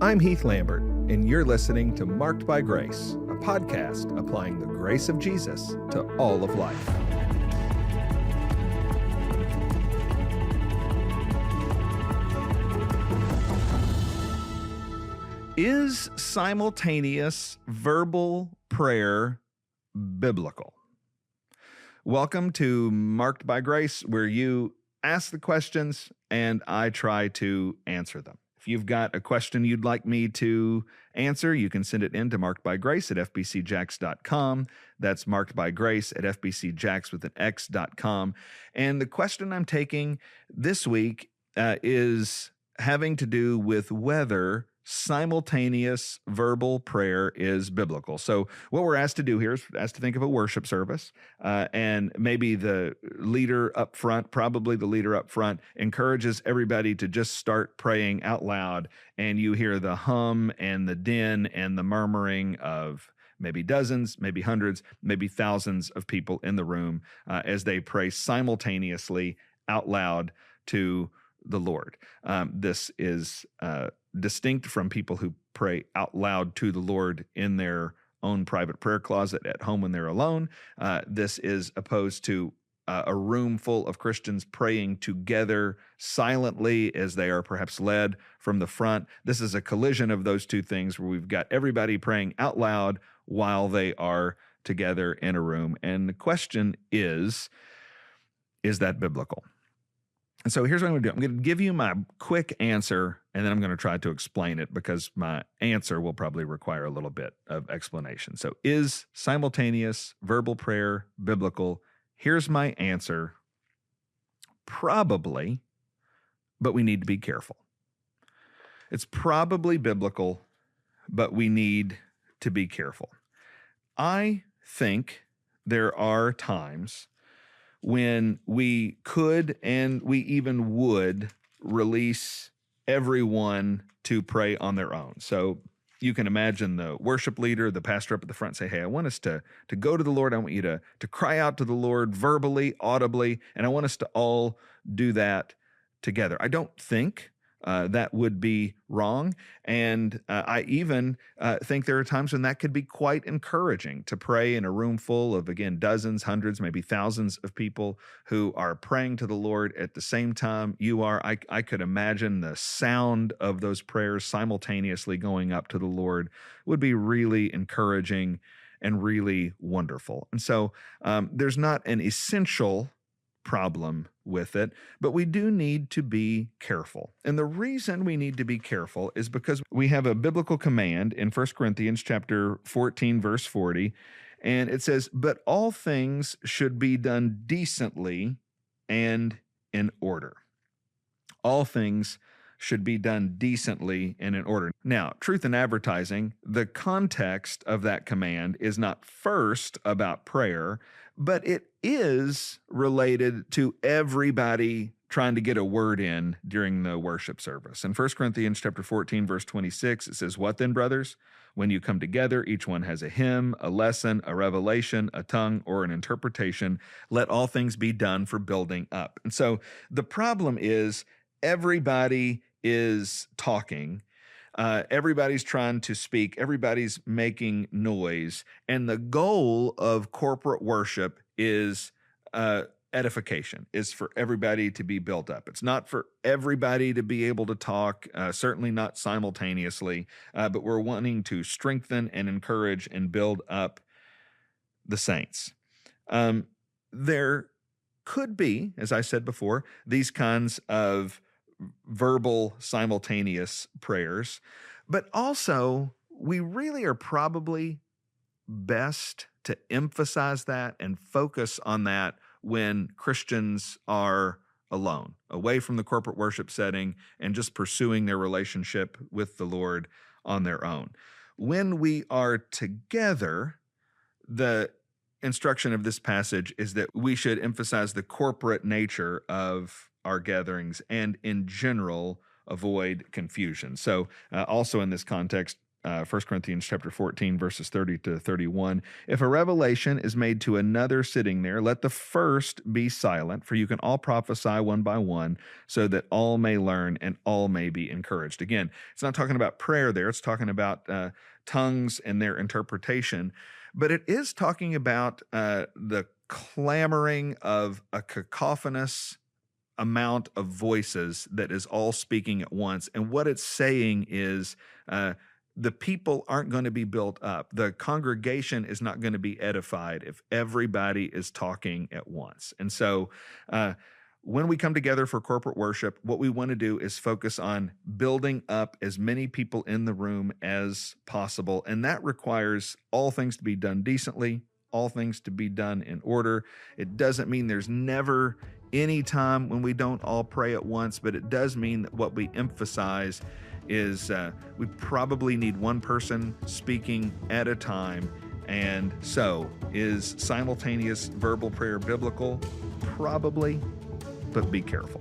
I'm Heath Lambert, and you're listening to Marked by Grace, a podcast applying the grace of Jesus to all of life. Is simultaneous verbal prayer biblical? Welcome to Marked by Grace, where you ask the questions and I try to answer them. If you've got a question you'd like me to answer, you can send it in to markedbygrace@fbcjax.com. That's markedbygrace@fbcjax.com. And the question I'm taking this week is having to do with whether simultaneous verbal prayer is biblical. So what we're asked to do here is asked to think of a worship service, and maybe the leader up front, probably the leader up front, encourages everybody to just start praying out loud, and you hear the hum and the din and the murmuring of maybe dozens, maybe hundreds, maybe thousands of people in the room as they pray simultaneously out loud to the Lord. This is distinct from people who pray out loud to the Lord in their own private prayer closet at home when they're alone. This is opposed to a room full of Christians praying together silently as they are perhaps led from the front. This is a collision of those two things where we've got everybody praying out loud while they are together in a room. And the question is that biblical? And so here's what I'm going to do. I'm going to give you my quick answer, and then I'm going to try to explain it because my answer will probably require a little bit of explanation. So is simultaneous verbal prayer biblical? Here's my answer. Probably, but we need to be careful. It's probably biblical, but we need to be careful. I think there are times when we could and we even would release everyone to pray on their own. So you can imagine the worship leader, the pastor up at the front say, hey, I want us to go to the Lord. I want you to cry out to the Lord verbally, audibly, and I want us to all do that together. I don't think that would be wrong. And I even think there are times when that could be quite encouraging to pray in a room full of, again, dozens, hundreds, maybe thousands of people who are praying to the Lord at the same time you are. I could imagine the sound of those prayers simultaneously going up to the Lord would be really encouraging and really wonderful. And so there's not an essential problem with it, but we do need to be careful. And the reason we need to be careful is because we have a biblical command in 1 Corinthians chapter 14, verse 40, and it says, but all things should be done decently and in order. All things should be done decently and in order. Now, truth in advertising, the context of that command is not first about prayer, but it is related to everybody trying to get a word in during the worship service. In 1 Corinthians chapter 14, verse 26, it says, what then, brothers? When you come together, each one has a hymn, a lesson, a revelation, a tongue, or an interpretation. Let all things be done for building up. And so the problem is everybody is talking. Everybody's trying to speak. Everybody's making noise. And the goal of corporate worship is edification, is for everybody to be built up. It's not for everybody to be able to talk, certainly not simultaneously, but we're wanting to strengthen and encourage and build up the saints. There could be, as I said before, these kinds of verbal simultaneous prayers, but also we really are probably best to emphasize that and focus on that when Christians are alone, away from the corporate worship setting and just pursuing their relationship with the Lord on their own. When we are together, the instruction of this passage is that we should emphasize the corporate nature of our gatherings and in general avoid confusion. So also in this context, 1 Corinthians chapter 14, verses 30 to 31. If a revelation is made to another sitting there, let the first be silent, for you can all prophesy one by one, so that all may learn and all may be encouraged. Again, it's not talking about prayer there. It's talking about tongues and their interpretation. But it is talking about the clamoring of a cacophonous amount of voices that is all speaking at once. And what it's saying is the people aren't going to be built up. The congregation is not going to be edified if everybody is talking at once. And so when we come together for corporate worship, what we want to do is focus on building up as many people in the room as possible. And that requires all things to be done decently, all things to be done in order. It doesn't mean there's never any time when we don't all pray at once, but it does mean that what we emphasize is we probably need one person speaking at a time. And so, is simultaneous verbal prayer biblical? Probably, but be careful.